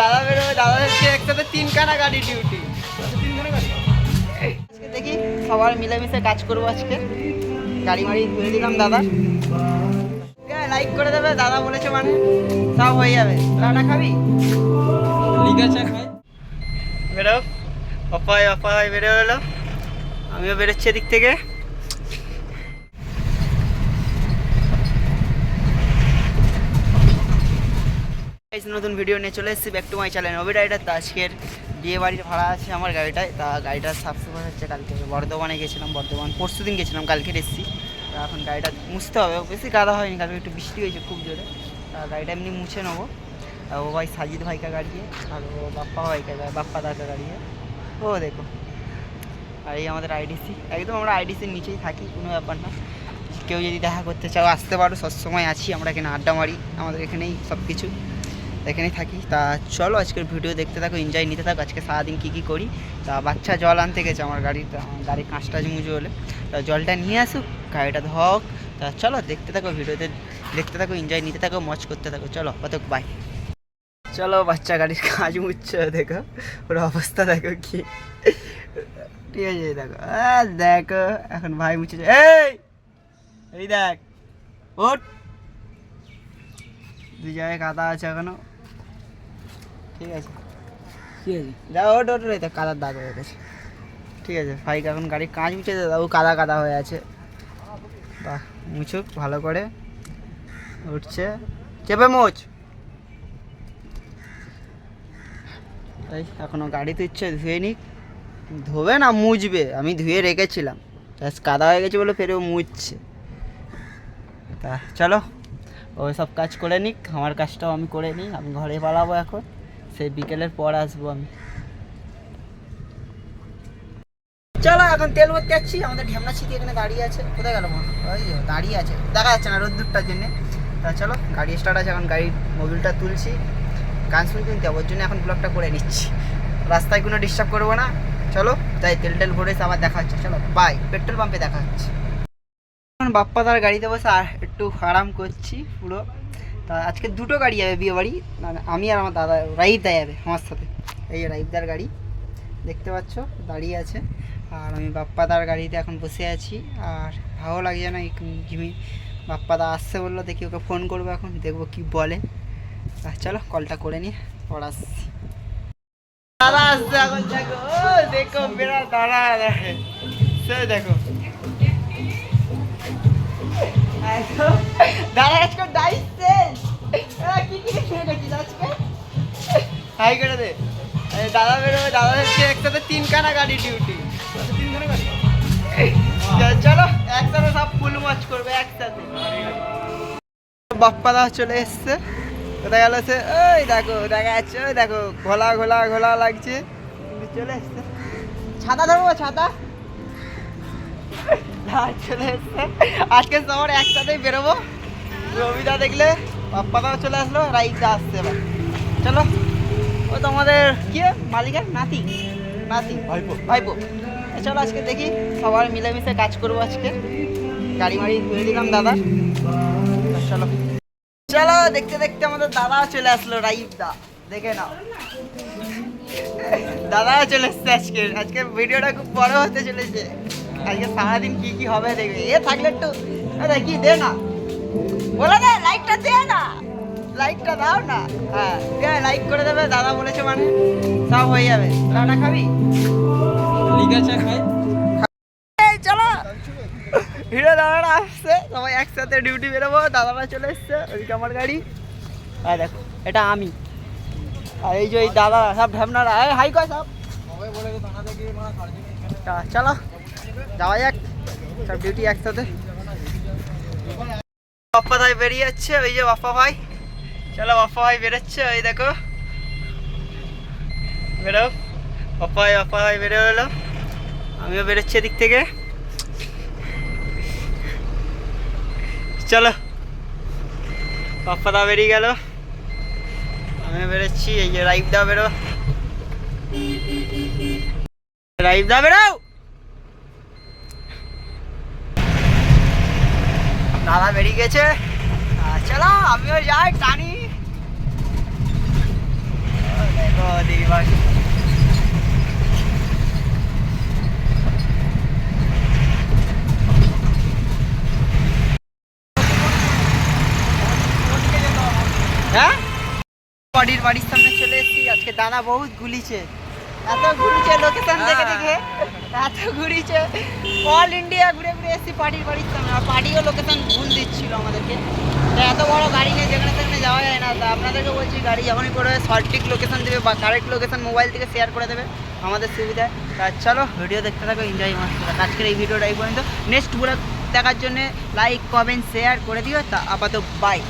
দাদা বেরোবে, দাদা হচ্ছে একসাথে 3খানা গাড়ি ডিউটি। আজকে দেখি সবার মিলেমিশে কাজ করবো আজকে। গাড়ি মাড়ি ধুয়ে দিলাম দাদা, লাইক করে দেবে দাদা বলেছে মানে সব হয়ে যাবে। চাটা খাবি? বেরো অপায় অপায় বেরো এলো, আমিও বেরোচ্ছি এদিক থেকে। নতুন ভিডিও নিয়ে চলে এসেছি ব্যাক টু মাই চ্যানেল নবী রাইডার। তো আজকের বিয়ে বাড়ির ভাড়া আছে আমার গাড়িটায়। তা গাড়িটার সাফসাফাই হচ্ছে, কালকে বর্ধমানে গেছিলাম, পরশু দিন গেছিলাম, কালকে এসেছি। তা এখন গাড়িটা মুছতে হবে, বেশি কাদা হয়নি, কালকে একটু বৃষ্টি হয়েছে খুব জোরে। তা গাড়িটা এমনি মুছে নেবো। ও ভাই সাজিদ ভাইকা গাড়িয়ে, আর ও বাপ্পা দাকা গাড়িয়ে, ও দেখো। আর এই আমাদের আইডিসি, একদম আমরা আইডিসির নিচেই থাকি, কোনো ব্যাপার না। কেউ যদি দেখা করতে চাও আসতে পারো, সবসময় আছি আমরা এখানে, আড্ডা মারি, আমাদের এখানেই সব কিছু, এখানেই থাকি। তা চলো আজকের ভিডিও দেখতে থাকো, এনজয় নিতে থাকো আজকে সারাদিন কী কী করি। তা বাচ্চা জল আনতে গেছে আমার গাড়ির কাঁচটা মুজো হলে, তা জলটা নিয়ে আসুক, গাড়িটা ধোক। তা চলো দেখতে থাকো, ভিডিওতে দেখতে থাকো, এনজয় নিতে থাকো, মজ করতে থাকো। চলো কত বাই। চলো বাচ্চা গাড়ির কাজ মুছছে, দেখো ওর অবস্থা দেখো কি, ঠিক আছে দেখো, দেখো এখন ভাই মুছেছে। এই দেখ ওট, দুই জায়গায় কাদা আছে এখনো, ঠিক আছে যা ওট ওট রে, কাদার দাগ হয়ে গেছে, ঠিক আছে। ভাইকে এখন গাড়ির কাঁচ মুছে দেবো, কাদা কাদা হয়ে আছে। বাহ, মুছুক ভালো করে, উঠছে, চেপে মোচ। তাই এখনও গাড়ি তুলছে, ধুয়ে নিক, ধোবে না মুছবে, আমি ধুয়ে রেখেছিলাম, কাদা হয়ে গেছে বলে ফেরেও মুছছে। তা চলো ওই সব কাজ করে নিক, আমার কাজটাও আমি করে নিই, আমি ঘরে পালাবো এখন, সেই বিকেলের পর আসবো আমি। চলো এখন তেল ভরতে যাচ্ছি, আমাদের ঢেমনা ছিটি এখানে দাঁড়িয়ে আছে, কোথায় গেল মনে, ওই দাঁড়িয়ে আছে, দেখা যাচ্ছে না রোদ্দুরটার জন্যে। তা চলো গাড়ি স্টার্ট আছে, এখন গাড়ির মোবিলটা তুলছি, গান শুনতে শুনতে ওর জন্য এখন ব্লগটা করে নিচ্ছি, রাস্তায় কোনো ডিস্টার্ব করবো না। চলো তাই তেল টেল ভরে আবার দেখা হচ্ছে, চলো বাই, পেট্রোল পাম্পে দেখা হচ্ছে। এখন বাপ্পা তার গাড়িতে বসে আর একটু আরাম করছি পুরো। তা আজকে দুটো গাড়ি যাবে বিয়ে বাড়ি, আমি আর আমার দাদা রাইবদা যাবে আমার সাথে। এই যে রাইবদার গাড়ি দেখতে পাচ্ছ দাঁড়িয়ে আছে, আর আমি বাপ্পাদার গাড়িতে এখন বসে আছি। আর ভালো লাগছে না, ঝিমি বাপ্পাদা আসছে বললো, দেখি ওকে ফোন করবো এখন, দেখবো কি বলে। চলো কলটা করে নিয়ে পর আসছি। দাদা আসছে এখন, দেখো দেখো মেরা দাদা দেখে, সে দেখো দাদা আজকে ডাইছে কি কি দেখি আজকে, হাই করে দে। দাদা বেরোবে, দাদা হচ্ছে একসাথে 3খানা গাড়ি ডিউটি। চলো একসাথে সব ফুল মাছ করবে একসাথে। বাপ্পা দা চলে এসছে, কোথায় গেল সে, ওই দেখো দেখা যাচ্ছে, ওই দেখো ঘোলা ঘোলা ঘোলা লাগছে, চলে এসছে। ছাতা ধরবো, ছাতা চলে এসছে। আজকে সবার একসাথেই বেরোবো, রবিদা দেখলে, বাপ্পাদাও চলে আসলো, রাইদা আসছে এবার। চলো ও তো আমাদের কি মালিকের নাতি ভাইপো। চলো আজকে দেখি সবার মিলেমিশে কাজ করবো আজকে, গাড়ি মাড়ি ধুয়ে দিলাম দাদা। চলো চলো দেখতে দেখতে আমাদের দাদাও চলে আসলো, রাইদা দেখে নাও, দাদাও চলে এসছে। আজকে ভিডিওটা খুব বড় হতে চলেছে, আজকে সারাদিন কি কি হবে দেখবে। এ থাকলে একটু কি দে না, বলে দে লাইকটা দে না, লাইকটা দাও না, হ্যাঁ লাইক করে দেবে দাদা বলেছে মানে সব হয়ে যাবে। চাটা খাবি? চলো হিরো দাদারা আসছে, সবাই একসাথে ডিউটি বেরোবো, দাদারা চলে এসছে, ওইদিকে আমার গাড়ি, আর দেখো এটা আমি, আর এই যে এই দাদা সব ঢ্যামনারা, হাই কয় সব। চলো যাওয়া যাক, সব ডিউটি একসাথে। বাপ্পা ভাই বেরিয়ে যাচ্ছে, ওই যে বাপ্পা ভাই, চলো বাপ্পা ভাই বেরোচ্ছে, ওই দেখো বেরো, বাপ্পা ভাই বেরো এলো, আমিও বেরোচ্ছি এদিক থেকে। চলো বাপ্পা দা বেরিয়ে গেল, আমিও বেরোচ্ছি, এই যে রাইবদা বেরো, রাইবদা বেরো, দাদা বেরিয়ে গেছে। চলো আমিও যাই, টানি দেবীবাগ। হ্যাঁ, বাড়ির সামনে চলে এসেছি। আজকে দাদা বহুত ঘুরিছে, এত ঘুরিছে লোকেশন দেখে দেখে, এত ঘুরিছে। অল ইন্ডিয়া ঘুরে ঘুরে এসেছি বাড়ির সামনে। আর পার্টিও লোকেশন ভুল দিচ্ছিল আমাদেরকে। তা এত বড় গাড়ি নিয়ে যেখানে সেখানে যাওয়া যায় না। তা আপনাদেরকে বলছি, গাড়ি যখনই করে সঠিক লোকেশন দেবে বা কারেক্ট লোকেশন মোবাইল থেকে শেয়ার করে দেবে আমাদের সুবিধায়। তা চলো ভিডিও দেখতে থাকো, এনজয় মাস্ট থাকো। আজকের এই ভিডিওটা এই পর্যন্ত। নেক্সট ব্লগ দেখার জন্য লাইক কমেন্ট শেয়ার করে দিও। তা আপাতত বাই।